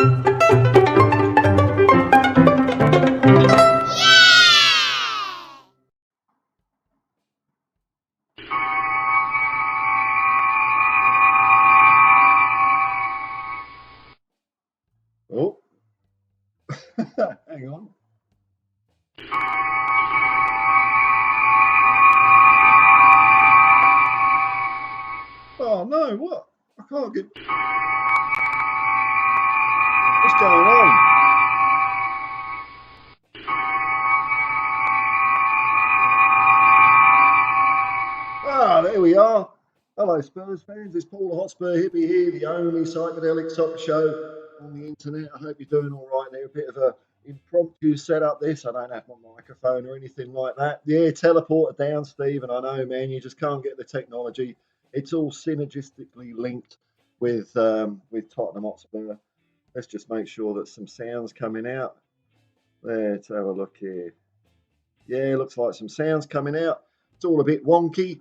Oh, hang on. Oh no, what? I can't get. What's going on? Ah, there we are. Hello, Spurs fans. It's Paul the Hotspur Hippie here, the only psychedelic soccer show on the internet. I hope you're doing all right there. A bit of a impromptu setup this. I don't have my microphone or anything like that. Yeah, teleporter down, Stephen. I know, man. You just can't get the technology. It's all synergistically linked with Tottenham Hotspur. Let's just make sure that some sound's coming out. Let's have a look here. Yeah, looks like some sound's coming out. It's all a bit wonky.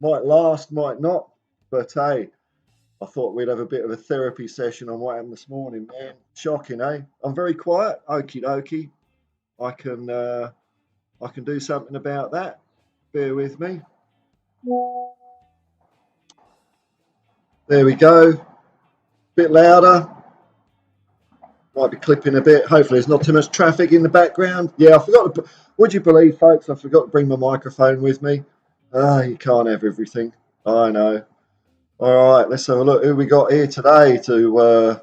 Might last, might not. But hey, I thought we'd have a bit of a therapy session on what happened this morning, man. Shocking, eh? I'm very quiet. Okie dokie. I can do something about that. Bear with me. There we go. Bit louder. Might be clipping a bit. Hopefully there's not too much traffic in the background. Yeah, I forgot to. Would you believe, folks, I forgot to bring my microphone with me. Ah, you can't have everything. I know. All right, let's have a look. Who we got here today to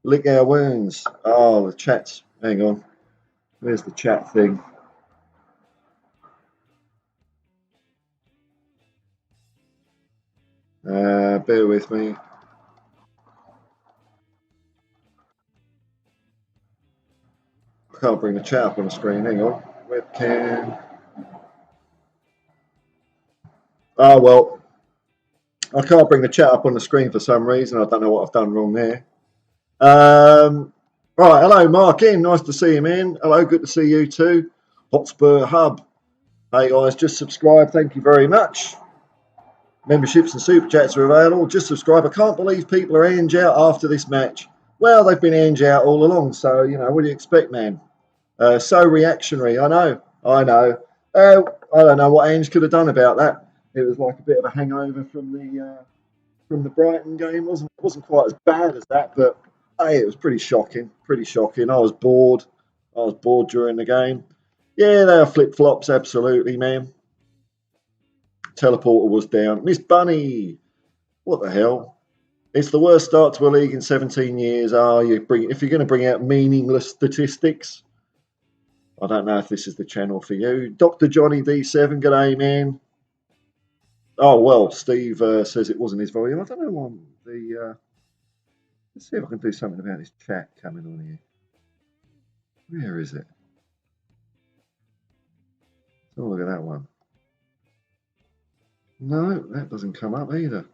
lick our wounds? Oh, the chat's. Hang on. Where's the chat thing? Bear with me. I can't bring the chat up on the screen. Hang on. Webcam. Oh, well, I can't bring the chat up on the screen for some reason. I don't know what I've done wrong there. Right, hello, Mark in. Nice to see you, man. Hello, good to see you too. Hotspur Hub. Hey, guys, just subscribe. Thank you very much. Memberships and super chats are available. Just subscribe. I can't believe people are Ange out after this match. Well, they've been Ange out all along, so, you know, what do you expect, man? So reactionary. I know. I know. I don't know what Ange could have done about that. It was like a bit of a hangover from the Brighton game, wasn't it? It wasn't quite as bad as that, but hey, it was pretty shocking. Pretty shocking. I was bored. I was bored during the game. Yeah, they are flip flops, absolutely, man. Teleporter was down. Miss Bunny, what the hell? It's the worst start to a league in 17 years. If you're going to bring out meaningless statistics, I don't know if this is the channel for you. Dr. Johnny D7, g'day, man. Oh, well, Steve says it wasn't his volume. I don't know why let's see if I can do something about this chat coming on here. Where is it? Oh, look at that one. No, that doesn't come up either.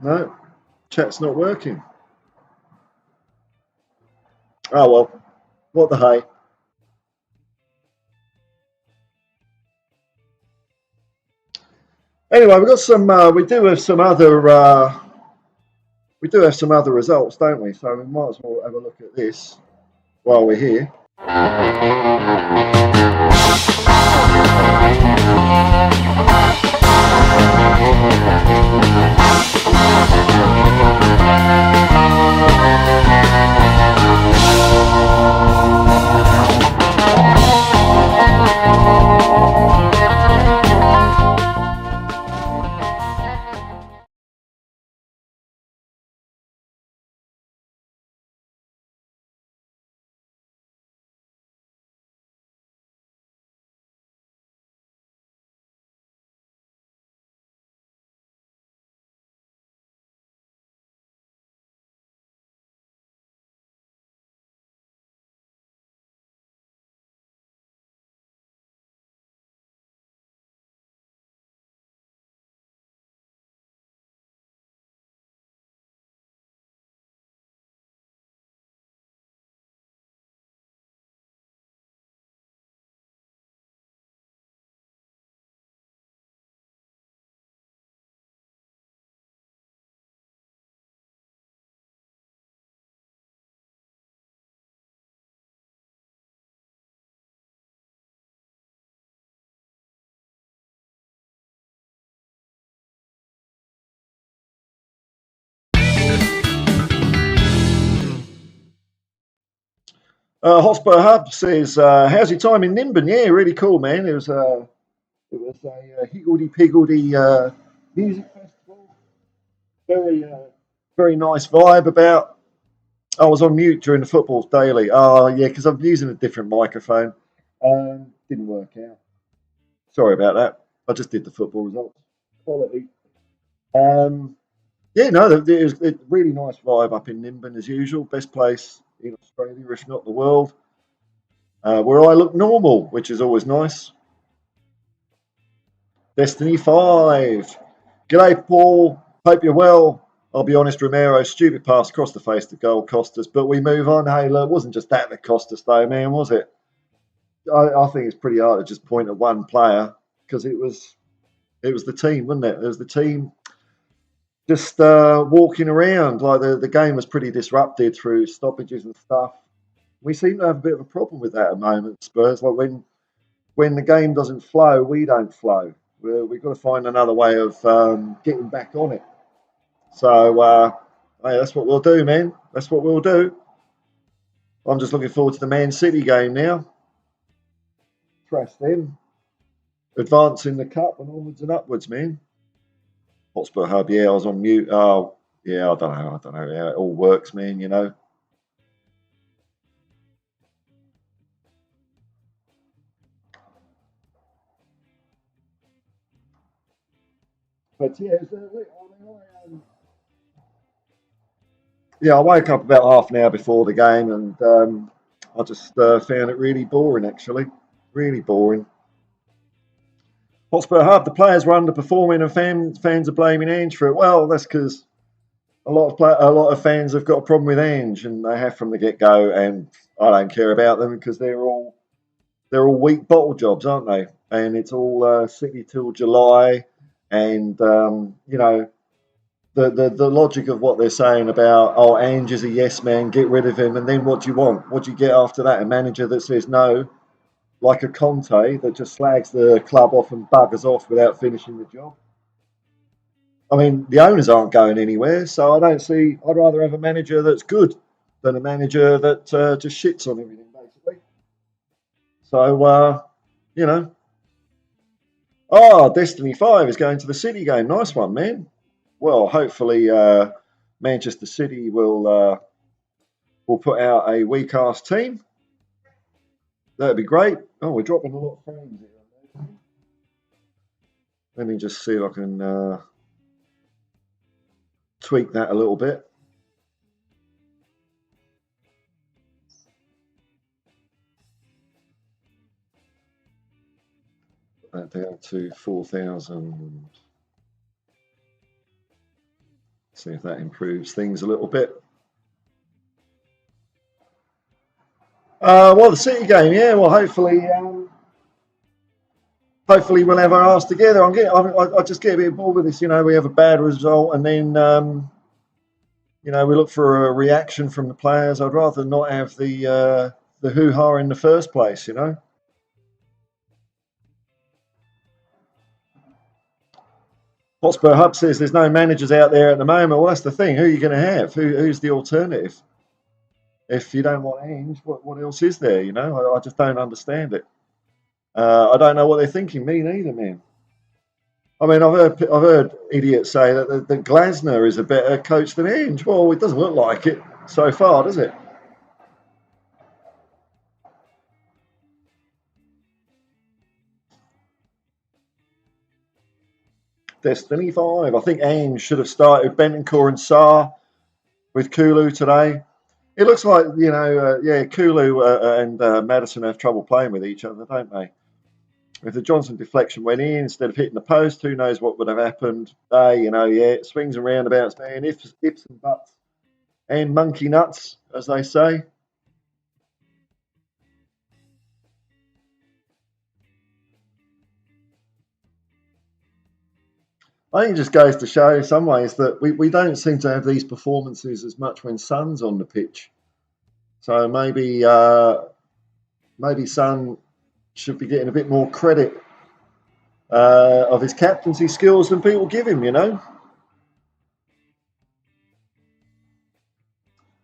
No, chat's not working. Oh, well, what the hey. Anyway, we've got some. We do have some other. We do have some other results, don't we? So we might as well have a look at this while we're here. Hotspur Hub says, "How's your time in NIMBIN? Yeah, really cool, man. It was a higgledy-piggledy music festival. Very, very nice vibe about. I was on mute during the footballs daily. Oh, yeah, because I'm using a different microphone. Didn't work out. Sorry about that. I just did the football results. Quality. Um, yeah, no, it was a really nice vibe up in NIMBIN as usual. Best place in Australia, if not the world. Where I look normal, which is always nice. Destiny 5. G'day, Paul. Hope you're well. I'll be honest, Romero's stupid pass across the face to goal cost us, but we move on. Hey, look, it wasn't just that cost us, though, man, was it? I think it's pretty hard to just point at one player because it was the team, wasn't it? It was the team just walking around. Like the game was pretty disrupted through stoppages and stuff. We seem to have a bit of a problem with that at the moment, Spurs. Like when the game doesn't flow, we don't flow. We've got to find another way of getting back on it. So, hey, that's what we'll do, man. That's what we'll do. I'm just looking forward to the Man City game now. Trash them. Advancing the cup and onwards and upwards, man. Hotspur Hub, yeah, I was on mute. Oh, yeah, I don't know how it all works, man, you know. But yeah, I woke up about half an hour before the game and I just found it really boring, actually. Really boring. Hotspur Hub, the players were underperforming and fans are blaming Ange for it. Well, that's because a lot of fans have got a problem with Ange, and they have from the get go. And I don't care about them because they're all weak bottle jobs, aren't they? And it's all City till July, and you know the logic of what they're saying about Ange is a yes man, get rid of him, and then what do you want? What do you get after that? A manager that says no, like a Conte that just slags the club off and buggers off without finishing the job. I mean, the owners aren't going anywhere, so I don't see. I'd rather have a manager that's good than a manager that just shits on everything, basically. So, you know, Destiny 5 is going to the City game. Nice one, man. Well, hopefully, Manchester City will put out a weak ass team. That'd be great. Oh, we're dropping a lot of frames here. Let me just see if I can tweak that a little bit. Put that down to 4,000. See if that improves things a little bit. Well, the City game, yeah. Well, hopefully we'll have our arse together. I just get a bit bored with this. You know, we have a bad result, and then you know we look for a reaction from the players. I'd rather not have the hoo ha in the first place. You know. Hotspur Hub says there's no managers out there at the moment. Well, that's the thing. Who are you going to have? Who's the alternative? If you don't want Ange, what else is there? You know, I just don't understand it. I don't know what they're thinking. Me neither, man. I mean, I've heard idiots say that Glasner is a better coach than Ange. Well, it doesn't look like it so far, does it? Destiny 5. I think Ange should have started Bentancur and Sarr with Kulu today. It looks like, you know, Kulu and Madison have trouble playing with each other, don't they? If the Johnson deflection went in instead of hitting the post, who knows what would have happened? You know, yeah, swings and roundabouts, man. Ifs and buts and monkey nuts, as they say. I think it just goes to show, in some ways, that we don't seem to have these performances as much when Son's on the pitch. So maybe Son should be getting a bit more credit of his captaincy skills than people give him. You know.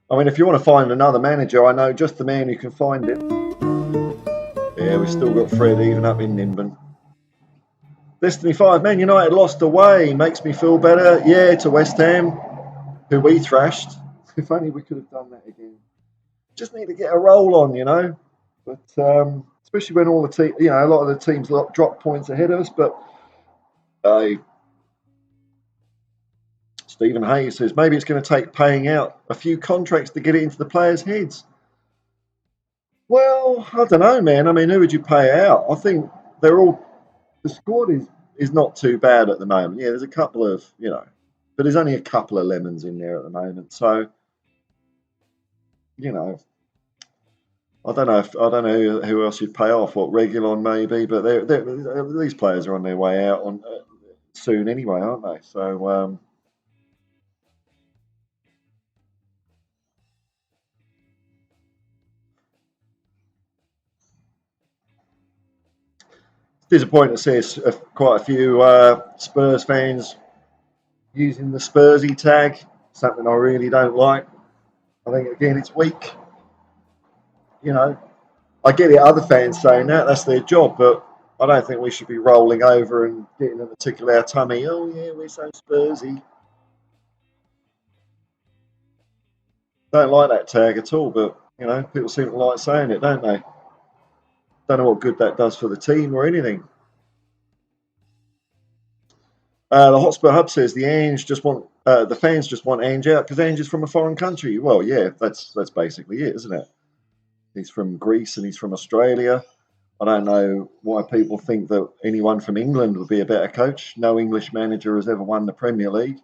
I mean, if you want to find another manager, I know just the man who can find it. Yeah, we've still got Fred even up in NIMBIN. Destiny 5, Man United lost away. Makes me feel better. Yeah, to West Ham, who we thrashed. If only we could have done that again. Just need to get a roll on, you know. But especially when all the team, you know, a lot of the teams drop points ahead of us. But Stephen Hayes says maybe it's going to take paying out a few contracts to get it into the players' heads. Well, I don't know, man. I mean, who would you pay out? I think they're all. The squad is not too bad at the moment. Yeah, there's a couple of, you know, but there's only a couple of lemons in there at the moment. So, you know, I don't know who else you'd pay off. What, Regulon maybe, but these players are on their way out on soon anyway, aren't they? So it's disappointing to see quite a few Spurs fans using the Spursy tag. Something I really don't like. I think again it's weak. You know, I get it. Other fans saying that's their job, but I don't think we should be rolling over and getting them to tickle our tummy. Oh yeah, we're so Spursy. Don't like that tag at all, but you know, people seem to like saying it, don't they? Don't know what good that does for the team or anything. The Hotspur Hub says the fans just want Ange out because Ange is from a foreign country. Well, yeah, that's basically it, isn't it? He's from Greece and he's from Australia. I don't know why people think that anyone from England would be a better coach. No English manager has ever won the Premier League.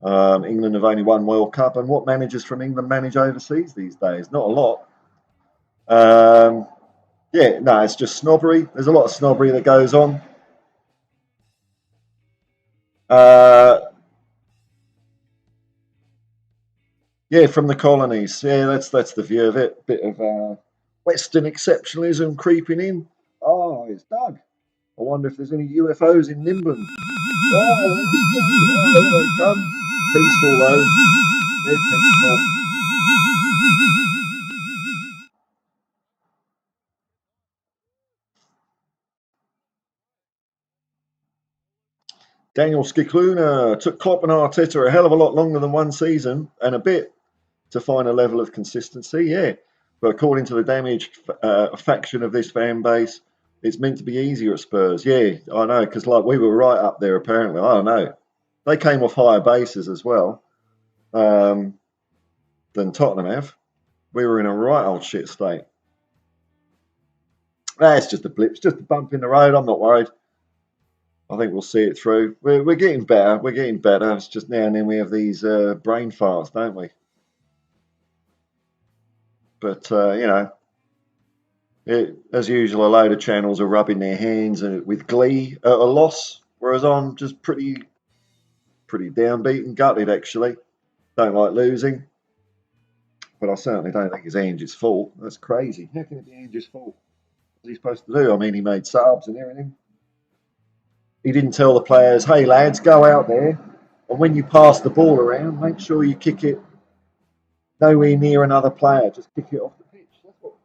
England have only won World Cup, and what managers from England manage overseas these days? Not a lot. Yeah, no, it's just snobbery. There's a lot of snobbery that goes on. Uh, yeah, from the colonies. Yeah, that's the view of it. Bit of Western exceptionalism creeping in. Oh, it's Doug. I wonder if there's any UFOs in NIMBIN. Oh, there they come. Peaceful though. They're peaceful. Daniel Skikluna took Klopp and Arteta a hell of a lot longer than one season and a bit to find a level of consistency. Yeah, but according to the damaged faction of this fan base, it's meant to be easier at Spurs. Yeah, I know, because like we were right up there apparently. I don't know. They came off higher bases as well than Tottenham have. We were in a right old shit state. That's just a blip. It's just a bump in the road. I'm not worried. I think we'll see it through. We're getting better. We're getting better. It's just now and then we have these brain farts, don't we? But, you know, as usual, a load of channels are rubbing their hands with glee at a loss, whereas I'm just pretty downbeat and gutted, actually. Don't like losing, but I certainly don't think it's Ange's fault. That's crazy. How can it be Ange's fault? What's he supposed to do? I mean, he made subs and everything. He didn't tell the players, hey, lads, go out there, and when you pass the ball around, make sure you kick it nowhere near another player. Just kick it off the pitch. That's what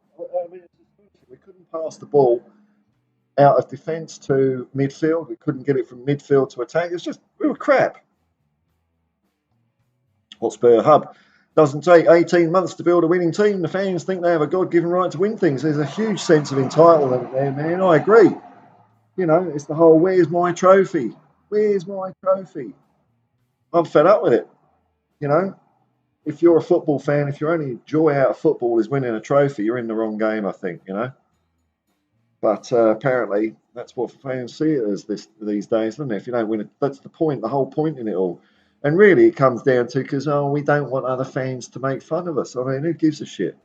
I mean. We couldn't pass the ball out of defence to midfield. We couldn't get it from midfield to attack. It's just, we were crap. Hotspur Hub doesn't take 18 months to build a winning team. The fans think they have a God-given right to win things. There's a huge sense of entitlement there, man. I agree. You know, it's the whole, where's my trophy? Where's my trophy? I'm fed up with it. You know, if you're a football fan, if your only joy out of football is winning a trophy, you're in the wrong game, I think, you know. But apparently, that's what fans see it as these days, doesn't it? If you don't win it, that's the point, the whole point in it all. And really, it comes down to because, we don't want other fans to make fun of us. I mean, who gives a shit?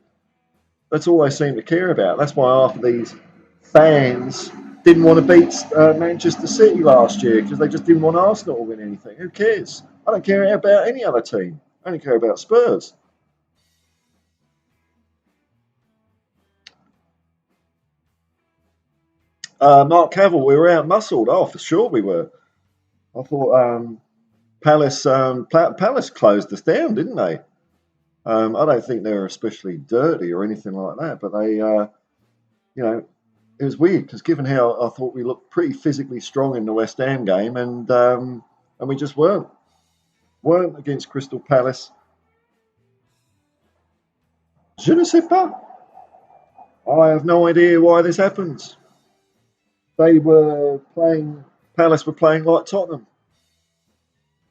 That's all they seem to care about. That's why half of these fans didn't want to beat Manchester City last year because they just didn't want Arsenal to win anything. Who cares? I don't care about any other team. I only care about Spurs. Mark Cavill, we were out muscled. Oh, for sure we were. I thought Palace closed us down, didn't they? I don't think they're especially dirty or anything like that, but they, you know, it was weird because given how I thought we looked pretty physically strong in the West Ham game, and we just weren't against Crystal Palace. Je ne sais pas. I have no idea why this happens. They were playing. Palace were playing like Tottenham.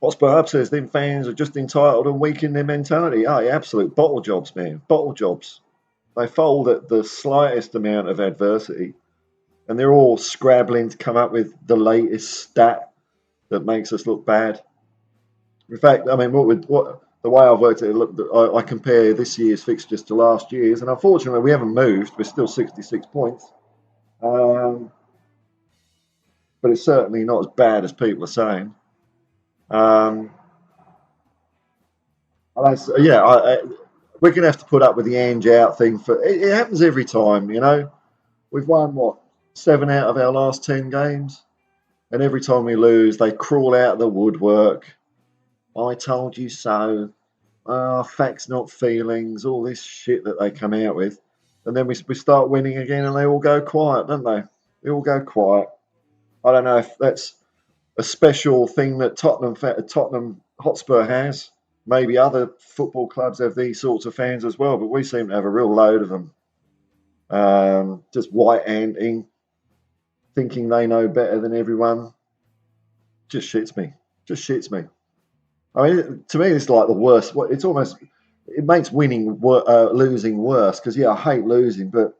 Hotspur Hub says them fans are just entitled and weak in their mentality. Oh, yeah, absolute bottle jobs, man. Bottle jobs. They fold at the slightest amount of adversity, and they're all scrabbling to come up with the latest stat that makes us look bad. In fact, I mean, what the way I've worked it, I compare this year's fixtures to last year's, and unfortunately, we haven't moved. We're still 66 points, but it's certainly not as bad as people are saying. Um, we're going to have to put up with the Ange out thing. It happens every time, you know. We've won, what, 7 out of our last 10 games? And every time we lose, they crawl out of the woodwork. I told you so. Facts, not feelings, all this shit that they come out with. And then we start winning again and they all go quiet, don't they? They all go quiet. I don't know if that's a special thing that Tottenham Hotspur has. Maybe other football clubs have these sorts of fans as well, but we seem to have a real load of them. Just white-handing, thinking they know better than everyone. Just shits me. Just shits me. I mean, to me, it's like the worst. It's almost, it makes losing worse because, yeah, I hate losing, but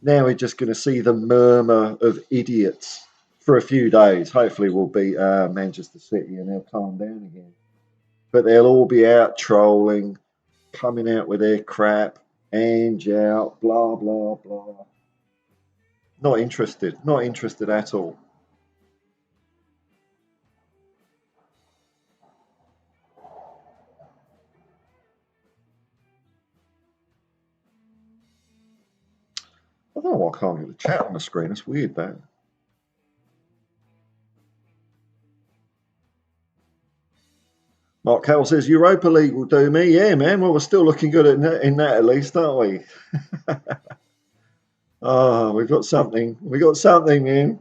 now we're just going to see the murmur of idiots for a few days. Hopefully, we'll beat Manchester City and they'll calm down again. But they'll all be out trolling, coming out with their crap, Ange out, blah, blah, blah. Not interested. Not interested at all. I don't know why I can't get the chat on the screen. It's weird, that. Mark Carroll says Europa League will do me. Yeah, man. Well, we're still looking good in that at least, aren't we? We've got something. We got something, man.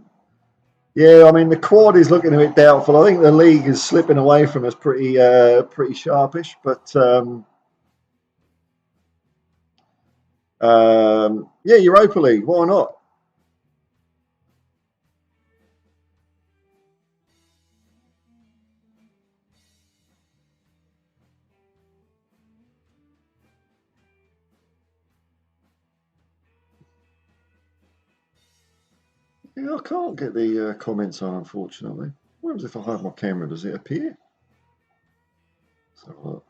Yeah, I mean the quad is looking a bit doubtful. I think the league is slipping away from us pretty sharpish. But yeah, Europa League. Why not? Yeah, I can't get the comments on, unfortunately. What happens if I hide my camera? Does it appear? So,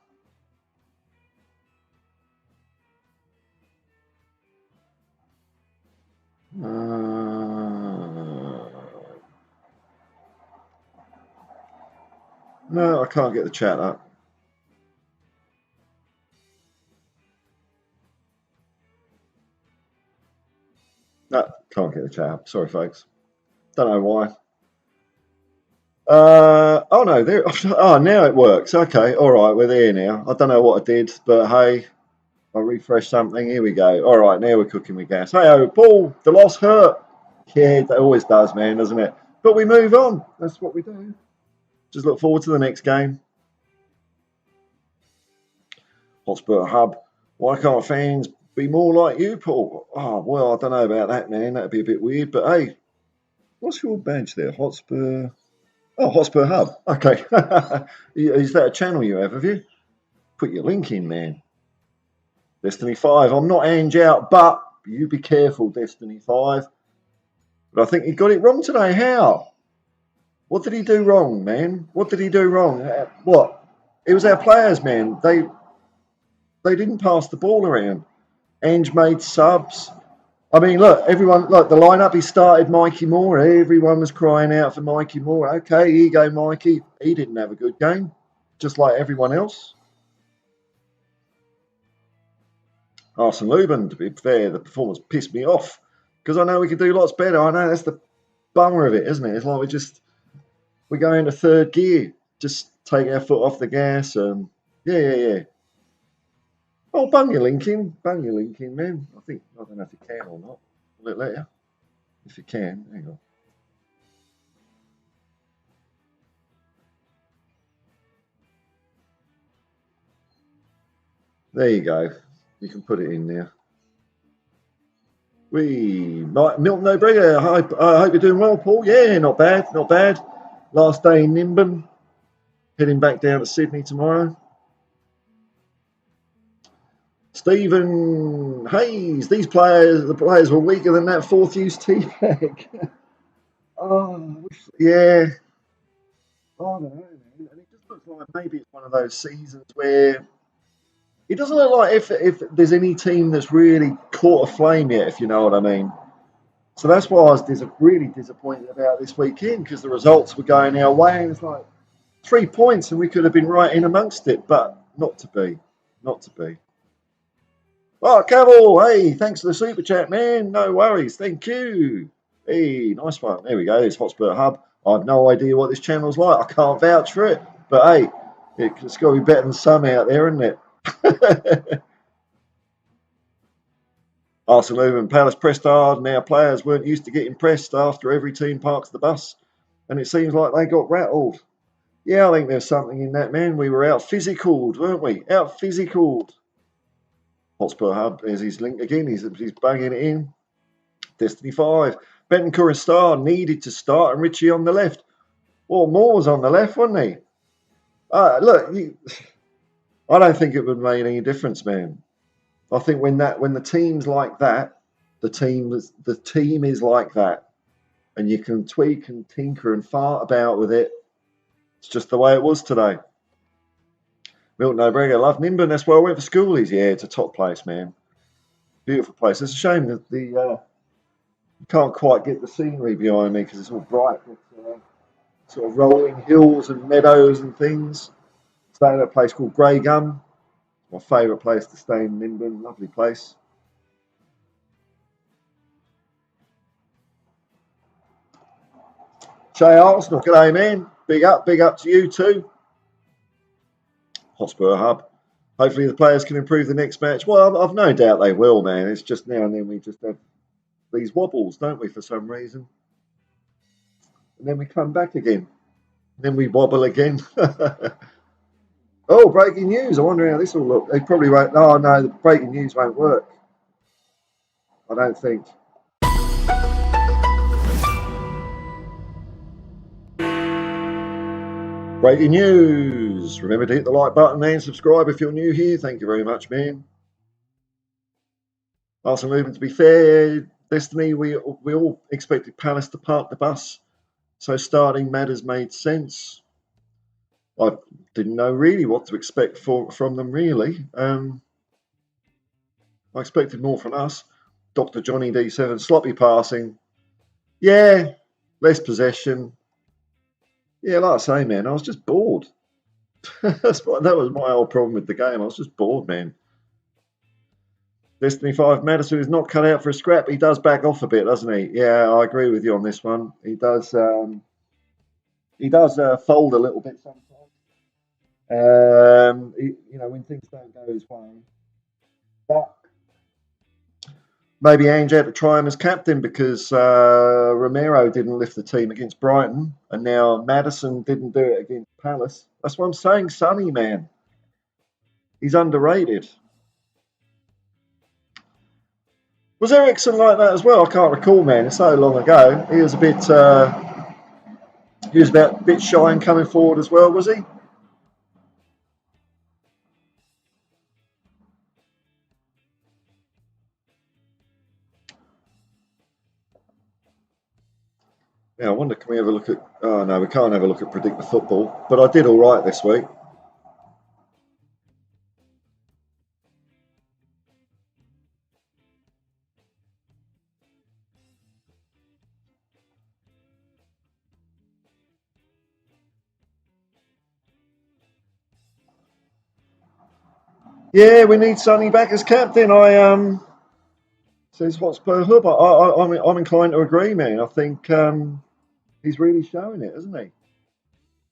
no, I can't get the chat up. No, can't get the chat up. Sorry, folks. Don't know why. Oh no, there. Oh, now it works. Okay, all right, we're there now. I don't know what I did, but hey, I refresh something. Here we go. All right, now we're cooking with gas. Hey, oh, Paul, the loss hurt. Yeah, it always does, man, doesn't it? But we move on. That's what we do. Just look forward to the next game. Hotspur Hub. Why can't fans be more like you, Paul? Oh, well, I don't know about that, man. That'd be a bit weird. But hey, what's your badge there? Hotspur. Oh, Hotspur Hub. Okay. Is that a channel you have you? Put your link in, man. Destiny 5. I'm not Ange out, but you be careful, Destiny 5. But I think he got it wrong today. How? What did he do wrong, man? What did he do wrong? What? It was our players, man. They didn't pass the ball around. Ange made subs. I mean, look, everyone, look, the lineup, he started Mikey Moore. Everyone was crying out for Mikey Moore. Okay, here you go, Mikey. He didn't have a good game, just like everyone else. Arsene Lubin, to be fair, the performance pissed me off because I know we could do lots better. I know that's the bummer of it, isn't it? It's like we go into third gear, just take our foot off the gas, and yeah. Oh, bung your link in, man. I don't know if you can or not. Will it let you? If you can, hang on. There you go. You can put it in there. Milton O'Brien. I hope you're doing well, Paul. Yeah, not bad, not bad. Last day in NIMBIN. Heading back down to Sydney tomorrow. Stephen Hayes. The players were weaker than that fourth use tea bag. Oh, yeah. I don't know, man. And it just looks like maybe it's one of those seasons where it doesn't look like if there's any team that's really caught a flame yet, if you know what I mean. So that's why I was really disappointed about this weekend, because the results were going our way, and it's like 3 points and we could have been right in amongst it, but not to be. Not to be. Oh, Cavill, hey, thanks for the super chat, man. No worries, thank you. Hey, nice one. There we go. It's Hotspur Hub. I have no idea what this channel's like. I can't vouch for it, but hey, it's got to be better than some out there, isn't it? Arsenal and Palace pressed hard, and our players weren't used to getting pressed after every team parks the bus, and it seems like they got rattled. Yeah, I think there's something in that, man. We were out physicaled, weren't we? Out physicaled. Hotspur Hub, there's his link again. He's banging it in. Destiny 5. Bentancur and Star needed to start, and Richie on the left. Well, Moore was on the left, wasn't he? Look, I don't think it would make any difference, man. I think when the team's like that, the team is like that, and you can tweak and tinker and fart about with it. It's just the way it was today. Milton O'Brien, love NIMBIN. That's where I went for schoolies. Yeah, it's a top place, man. Beautiful place. It's a shame that you can't quite get the scenery behind me because it's all bright. It's, sort of rolling hills and meadows and things. Staying at a place called Grey Gum. My favourite place to stay in NIMBIN. Lovely place. Shay Arsenal, g'day, man. Big up to you too. Hotspur Hub. Hopefully the players can improve the next match. Well, I've no doubt they will, man. It's just now and then we just have these wobbles, don't we, for some reason? And then we come back again. Then we wobble again. Oh, breaking news. I wonder how this will look. They probably won't. Oh, no, the breaking news won't work. I don't think. Breaking news. Remember to hit the like button and subscribe if you're new here. Thank you very much, man. Arsenal movement, to be fair, Destiny, we all expected Palace to park the bus. So starting matters made sense. I didn't know really what to expect from them, really. I expected more from us. Dr. Johnny D7, sloppy passing. Yeah, less possession. Yeah, like I say, man, I was just bored. That was my whole problem with the game. I was just bored, man. Destiny 5, Madison is not cut out for a scrap. He does back off a bit, doesn't he? Yeah, I agree with you on this one. He does. He does fold a little bit sometimes. When things don't go his way. But maybe Ange had to try him as captain because Romero didn't lift the team against Brighton, and now Madison didn't do it against Palace. That's what I'm saying, Sonny, man. He's underrated. Was Ericsson like that as well? I can't recall, man. It's so long ago. He was a bit shy and coming forward as well, was he? Yeah, I wonder, can we have a look at... Oh, no, we can't have a look at Predict the Football. But I did all right this week. Yeah, we need Sonny back as captain. Says Hotspur Hub. I'm inclined to agree, man. I think he's really showing it, isn't he?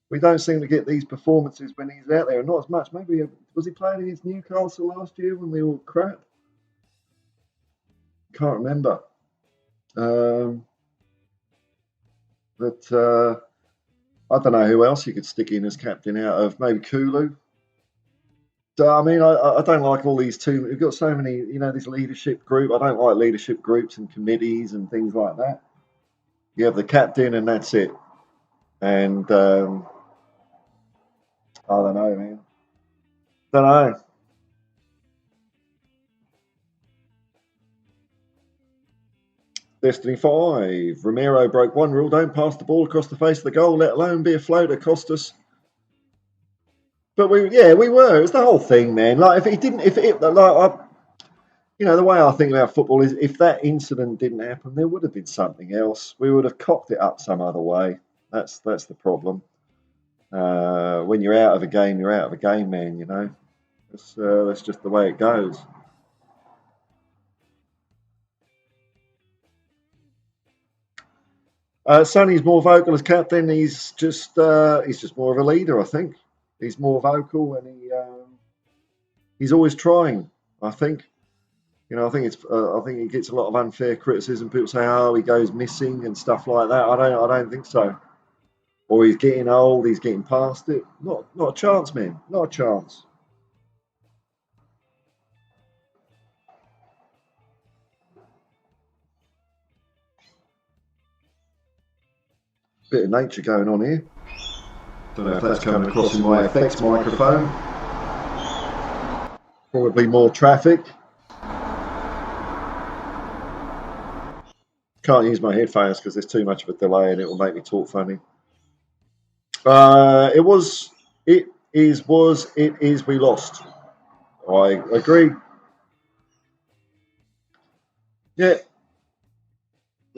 We don't seem to get these performances when he's out there, and not as much. Maybe was he playing against Newcastle last year when we were crap? Can't remember. But I don't know who else you could stick in as captain out of maybe Kulu. So I mean, I don't like all these two. We've got so many, this leadership group. I don't like leadership groups and committees and things like that. You have the captain, and that's it. And I don't know, man. Don't know. Destiny 5. Romero broke one rule: don't pass the ball across the face of the goal, let alone be a floater. Cost us. But we were. It was the whole thing, man. Like the way I think about football is if that incident didn't happen, there would have been something else. We would have cocked it up some other way. That's the problem. When you're out of a game, you're out of a game, man. That's just the way it goes. Sonny's more vocal as captain. He's just more of a leader, I think. He's more vocal, and he's always trying. I think. I think he gets a lot of unfair criticism. People say, "Oh, he goes missing" and stuff like that. I don't think so. Or he's getting old. He's getting past it. Not a chance, man. Not a chance. Bit of nature going on here. Don't know if that's coming across in my effects microphone. Probably more traffic. Can't use my headphones because there's too much of a delay and it will make me talk funny. It is, we lost. I agree. Yeah.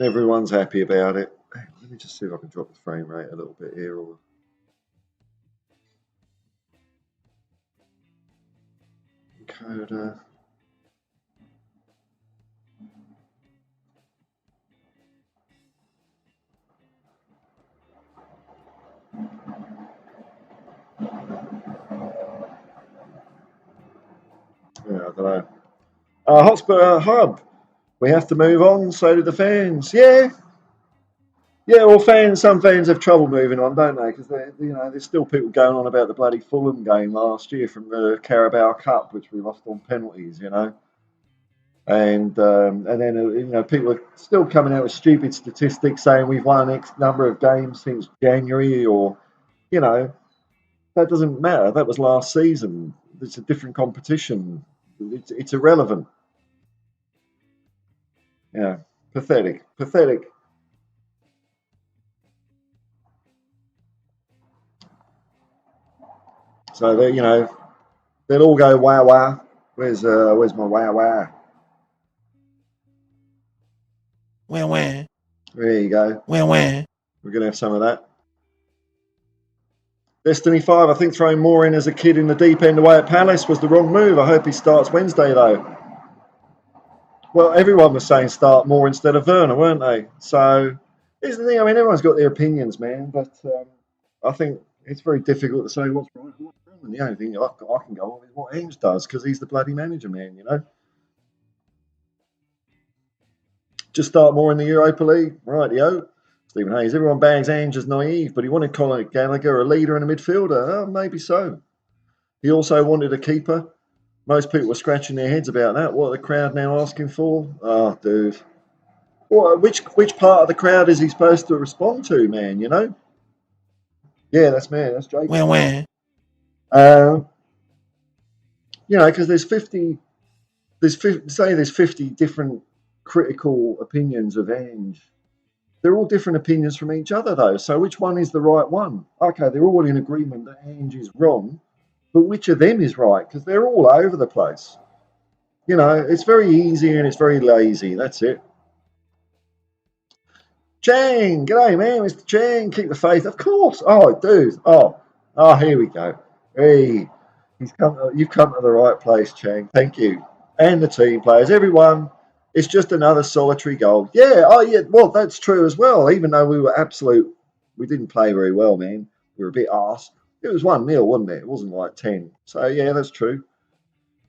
Everyone's happy about it. Let me just see if I can drop the frame rate a little bit here. Encoder. Yeah, I don't know. Hotspur Hub. We have to move on. So do the fans. Yeah. Well, some fans have trouble moving on, don't they? Because there's still people going on about the bloody Fulham game last year from the Carabao Cup, which we lost on penalties. And then people are still coming out with stupid statistics saying we've won X number of games since January, or that doesn't matter. That was last season. It's a different competition. It's irrelevant. Yeah, pathetic. So they'll all go wah wah. Where's my wah wah? Wah wah. There you go. Wah wah. We're gonna have some of that. Destiny 5, I think throwing Moore in as a kid in the deep end away at Palace was the wrong move. I hope he starts Wednesday though. Well, everyone was saying start Moore instead of Werner, weren't they? So here's the thing. I mean, everyone's got their opinions, man. But I think it's very difficult to say what's right and what's wrong. And the only thing I can go on is what Ange does, because he's the bloody manager, man. Just start Moore in the Europa League, right? Stephen Hayes. Everyone bags Ange as naive, but he wanted Conor Gallagher a leader and a midfielder. Oh, maybe so. He also wanted a keeper. Most people were scratching their heads about that. What are the crowd now asking for? Oh, dude. Which part of the crowd is he supposed to respond to, man? Yeah, that's me. That's Jake. Wah wah. Because there's 50 different critical opinions of Ange. They're all different opinions from each other, though. So which one is the right one? Okay, they're all in agreement that Ange is wrong, but which of them is right? Because they're all over the place. It's very easy and it's very lazy. That's it. Chang, g'day, man. Mr. Chang, keep the faith. Of course. Oh, dude. Oh, here we go. Hey, you've come to the right place, Chang. Thank you. And the team players, everyone. It's just another solitary goal. Yeah. Oh, yeah. Well, that's true as well. Even though we didn't play very well, man. we were a bit arse. It was 1-0, wasn't it? It wasn't like 10. So, yeah, that's true.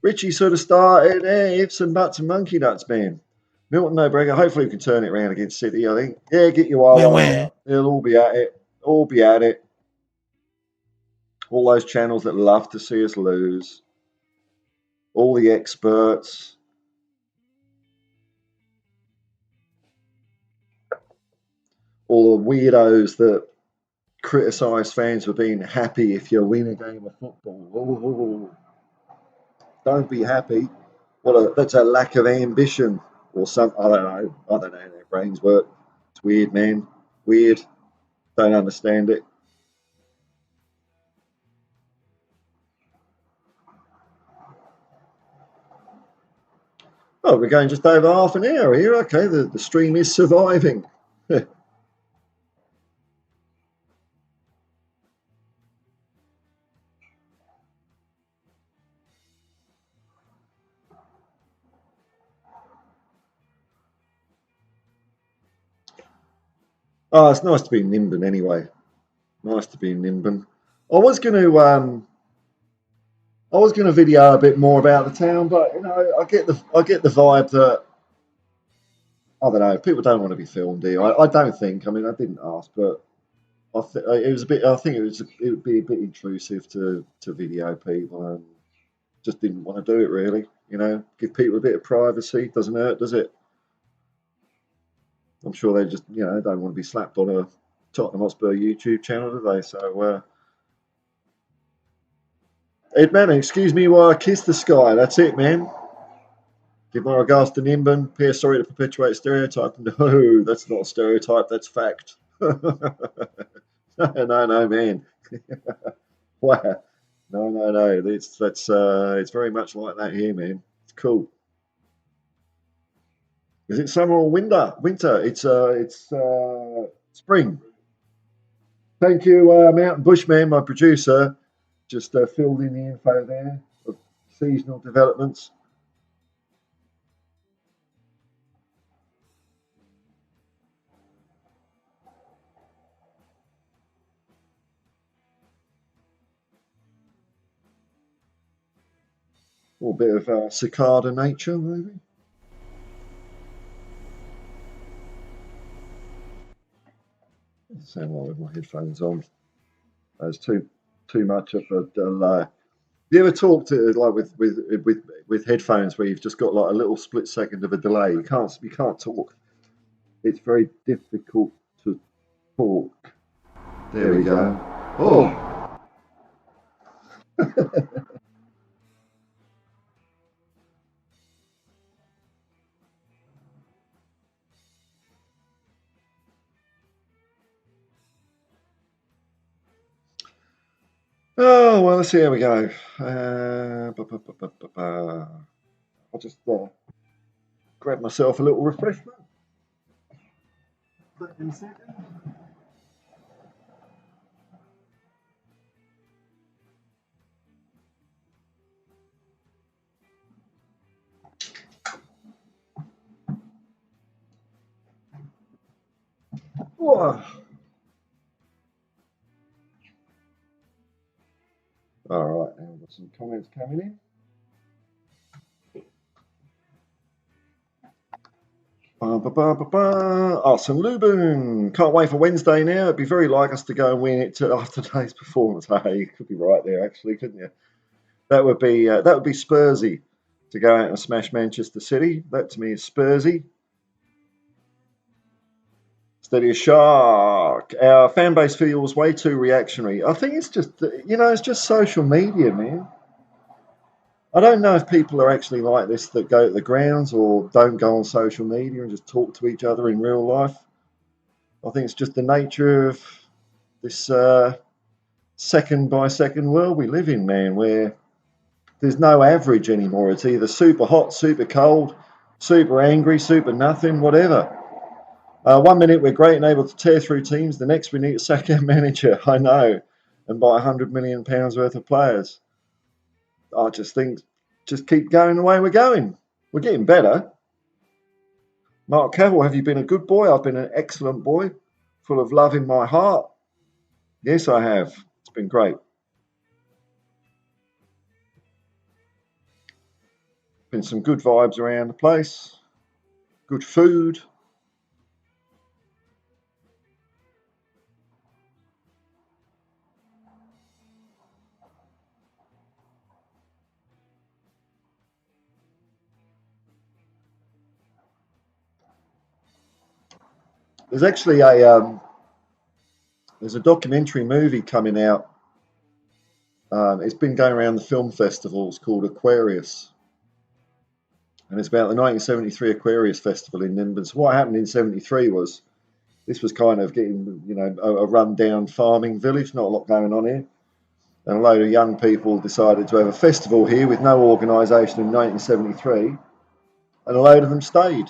Richie sort of started ifs and buts and monkey nuts, man. Milton O'Brien, hopefully we can turn it around against City, I think. Yeah, get your wild out. They'll all be at it. All be at it. All those channels that love to see us lose. All the experts. All the weirdos that criticise fans for being happy if you win a game of football. Oh, don't be happy. That's a lack of ambition or something. I don't know how their brains work. It's weird, man. Weird. Don't understand it. Oh, we're going just over half an hour here. Okay, the stream is surviving. Oh, it's nice to be in NIMBIN anyway. Nice to be in NIMBIN. I was going to video a bit more about the town, but you know, I get the vibe that I don't know. People don't want to be filmed here. I don't think. I mean, I didn't ask, but it was a bit. I think it would be a bit intrusive to video people, and just didn't want to do it really. You know, give people a bit of privacy. Doesn't hurt, does it? I'm sure they just, you know, don't want to be slapped on a Tottenham Hotspur YouTube channel, do they? So, Ed man, excuse me while I kiss the sky. That's it, man. Give my regards to NIMBIN. P.S. Sorry to perpetuate stereotype. No, that's not a stereotype. That's fact. No, man. Wow. No. It's very much like that here, man. It's cool. Is it summer or winter? Winter. It's spring. Thank you, Mountain Bushman, my producer. Just filled in the info there of seasonal developments. Or a bit of cicada nature, maybe. Sound like with my headphones on. There's too much of a delay. You ever talk to like with headphones where you've just got like a little split second of a delay? You can't talk. It's very difficult to talk. There we go. Oh. Oh, well, let's see how we go. I'll just grab myself a little refreshment. Back in a second. Whoa. All right, now we've got some comments coming in. St. Lubin, can't wait for Wednesday now. It'd be very like us to go and win it after today's performance. Hey, you could be right there, actually, couldn't you? That would be Spursy to go out and smash Manchester City. That to me is Spursy. Steady as shark. Our fan base feels way too reactionary. I think it's just, you know, it's just social media, man. I don't know if people are actually like this that go to the grounds or don't go on social media and just talk to each other in real life. I think it's just the nature of this second by second world we live in, man, where there's no average anymore. It's either super hot, super cold, super angry, super nothing, whatever. 1 minute we're great and able to tear through teams. The next we need to sack our manager, I know, and buy £100 million worth of players. I just think, just keep going the way we're going. We're getting better. Mark Cavill, have you been a good boy? I've been an excellent boy, full of love in my heart. Yes, I have. It's been great. Been some good vibes around the place. Good food. There's actually there's a documentary movie coming out. It's been going around the film festivals called Aquarius, and it's about the 1973 Aquarius Festival in NIMBIN. So what happened in '73 was this was kind of getting, a run-down farming village, not a lot going on here, and a load of young people decided to have a festival here with no organisation in 1973, and a load of them stayed.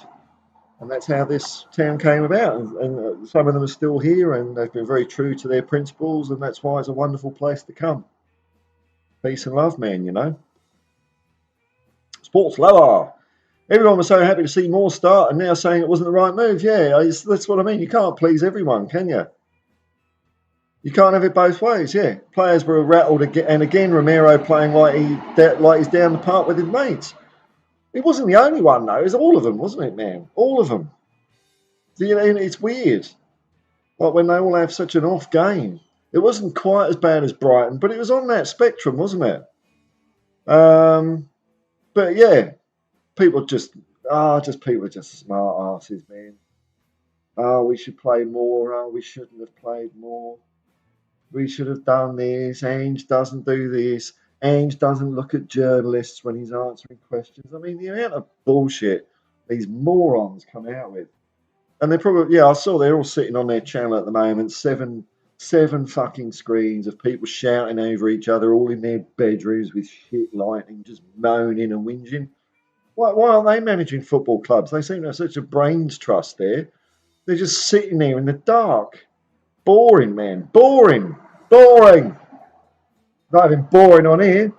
And that's how this town came about. And some of them are still here, and they've been very true to their principles, and that's why it's a wonderful place to come. Peace and love, man. Sports lover. Everyone was so happy to see more start, and now saying it wasn't the right move. Yeah, that's what I mean. You can't please everyone, can you? You can't have it both ways. Yeah, players were rattled again, and again Romero playing like he's down the park with his mates. He wasn't the only one though. It was all of them, wasn't it, man? All of them. It's weird. Like when they all have such an off game. It wasn't quite as bad as Brighton, but it was on that spectrum, wasn't it? But yeah, people people are just smart asses, man. Oh, we should play more. Oh, we shouldn't have played more. We should have done this. Ange doesn't do this. Ange doesn't look at journalists when he's answering questions. I mean, the amount of bullshit these morons come out with. And they're probably, I saw they're all sitting on their channel at the moment, seven fucking screens of people shouting over each other, all in their bedrooms with shit lighting, just moaning and whinging. Why aren't they managing football clubs? They seem to have such a brains trust there. They're just sitting there in the dark. Boring, man. Boring. Not even boring on here.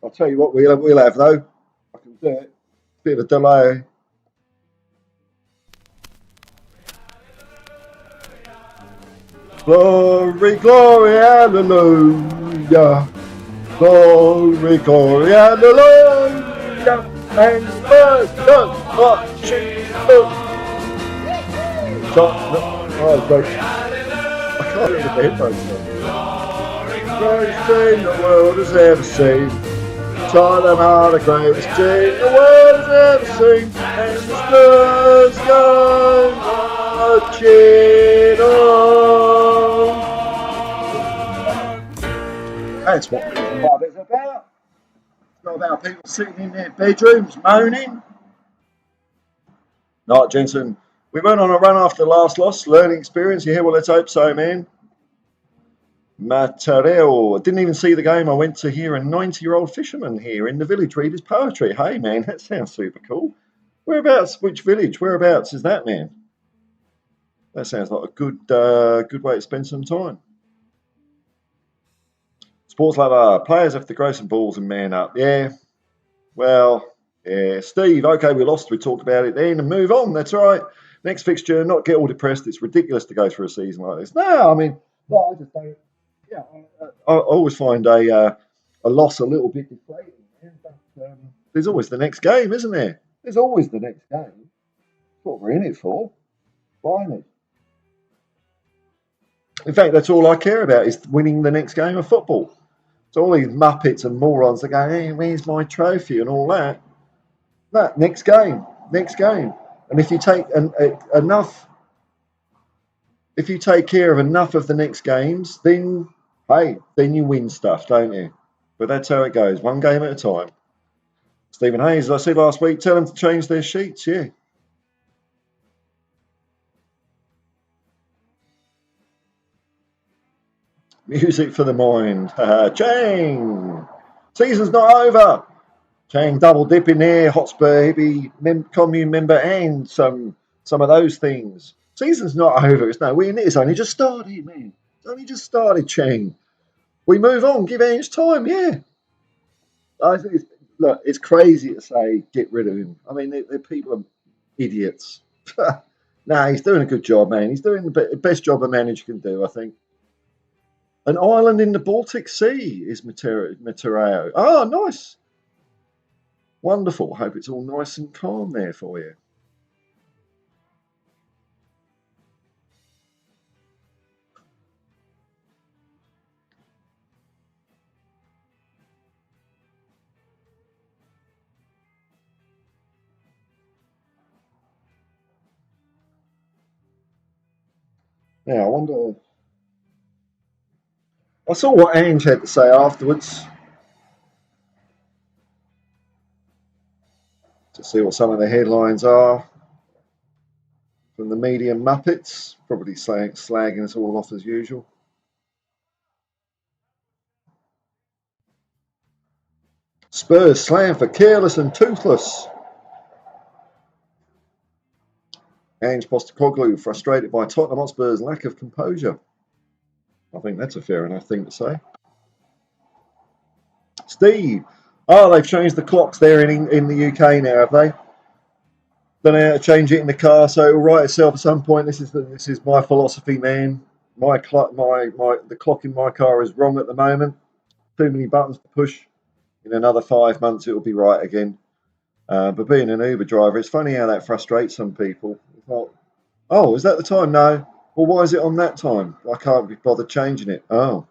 I'll tell you what we'll have though. I can do it. Bit of a delay. Glory, glory, hallelujah. Glory, glory, hallelujah. And first, watching. Oh, great. I can't remember the headphones. Greatest thing the world has ever seen. Tottenham are the greatest team the world has ever seen. And the Spurs go marching on. That's what love is about. It's not about people sitting in their bedrooms moaning. Right, Jensen. We went on a run after the last loss. Learning experience. Yeah, well, let's hope so, man. Material. I didn't even see the game. I went to hear a 90-year-old fisherman here in the village read his poetry. Hey, man, that sounds super cool. Whereabouts? Which village? Whereabouts is that, man? That sounds like a good way to spend some time. Sports lover. Players have to grow some balls and man up. Yeah. Well, yeah. Steve, okay, we lost. We talked about it then and move on. That's right. Next fixture, not get all depressed. It's ridiculous to go through a season like this. No, I mean, I just don't. Yeah, I always find a loss a little bit deflating, man. But there's always the next game, isn't there? There's always the next game. That's what we're in it for. Finally. In fact, that's all I care about is winning the next game of football. So all these muppets and morons that go, hey, where's my trophy and all that? No, next game. And if you take enough, if you take care of enough of the next games, then you win stuff, don't you? But that's how it goes, one game at a time. Stephen Hayes, as I said last week, tell them to change their sheets, yeah. Music for the mind. Chang! Season's not over. Chang double dip in there, Hotspur Hippie, commune member, and some of those things. Season's not over. It's only just started, man. It's only just started, Chang. We move on. Give Ange time, yeah. I think it's crazy to say get rid of him. I mean, people are idiots. Nah, he's doing a good job, man. He's doing the best job a manager can do, I think. An island in the Baltic Sea is Matereo. Oh, nice. Wonderful. Hope it's all nice and calm there for you. Now, I wonder. I saw what Ange had to say afterwards to see what some of the headlines are from the media Muppets. Probably slagging us all off as usual. Spurs slammed for careless and toothless. Ange Postecoglou frustrated by Tottenham Hotspur's lack of composure. I think that's a fair enough thing to say. Steve, oh, they've changed the clocks there in the UK now, have they? Don't know how to change it in the car, so it'll right itself at some point. This is my philosophy, man. The clock in my car is wrong at the moment. Too many buttons to push. In another 5 months, it'll be right again. But being an Uber driver, it's funny how that frustrates some people. It's like, oh, is that the time? No. Well, why is it on that time? I can't be bothered changing it. Oh,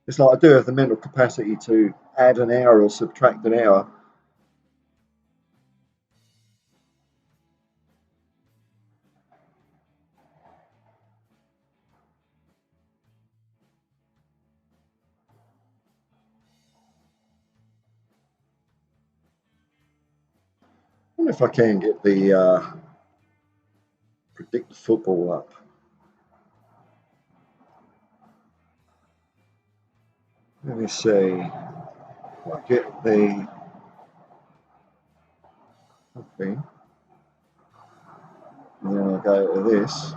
it's like I do have the mental capacity to add an hour or subtract an hour. I wonder if I can get the predict football up. Let me see. I get the thing, and then I'll go to this.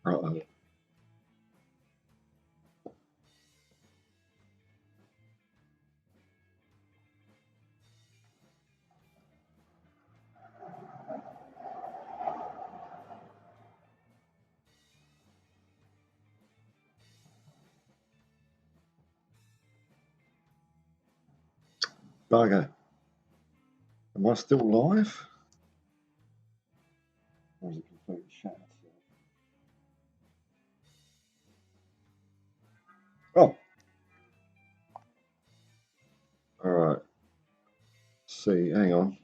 Uh-oh. Bugger. Am I still live? Or is it completely shattered? Oh, all right. See, hang on.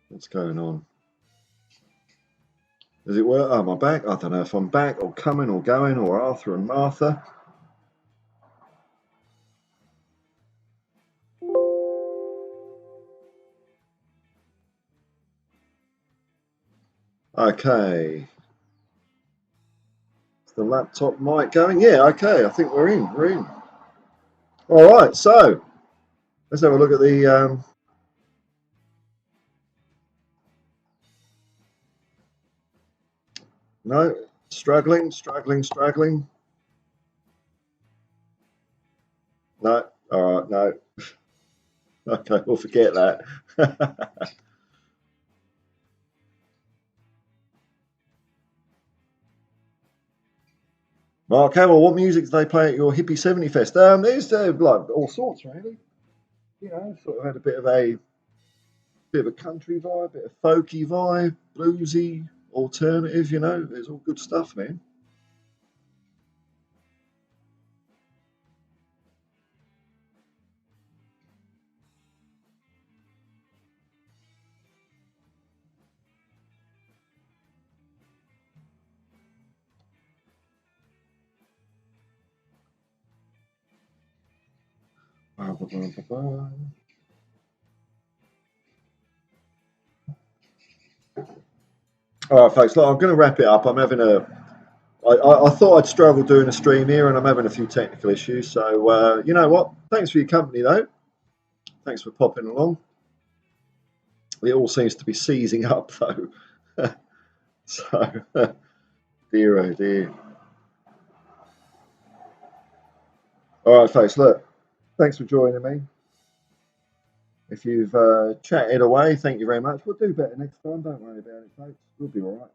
What's going on? Does it work? Oh, am I back? I don't know if I'm back or coming or going or Arthur and Martha. Okay. Is the laptop mic going? Yeah, okay. I think we're in. We're in. All right. So let's have a look at the. No, struggling. No. All right. No. Okay, we'll forget that. Mark Hamill, what music do they play at your hippie 70 fest? There's like all sorts, really. You know, sort of had a bit of a country vibe, bit of folky vibe, bluesy, alternative. You know, it's all good stuff, man. All right, folks. Look, I'm going to wrap it up. I'm having a. I thought I'd struggle doing a stream here, and I'm having a few technical issues. So you know what? Thanks for your company, though. Thanks for popping along. It all seems to be seizing up, though. So, dear oh dear. All right, folks. Look, thanks for joining me. If you've chatted away, thank you very much. We'll do better next time. Don't worry about it, folks. We'll be all right.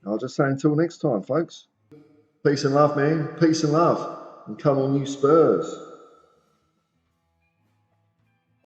I'll just say until next time, folks. Peace and love, man. Peace and love. And come on, you Spurs.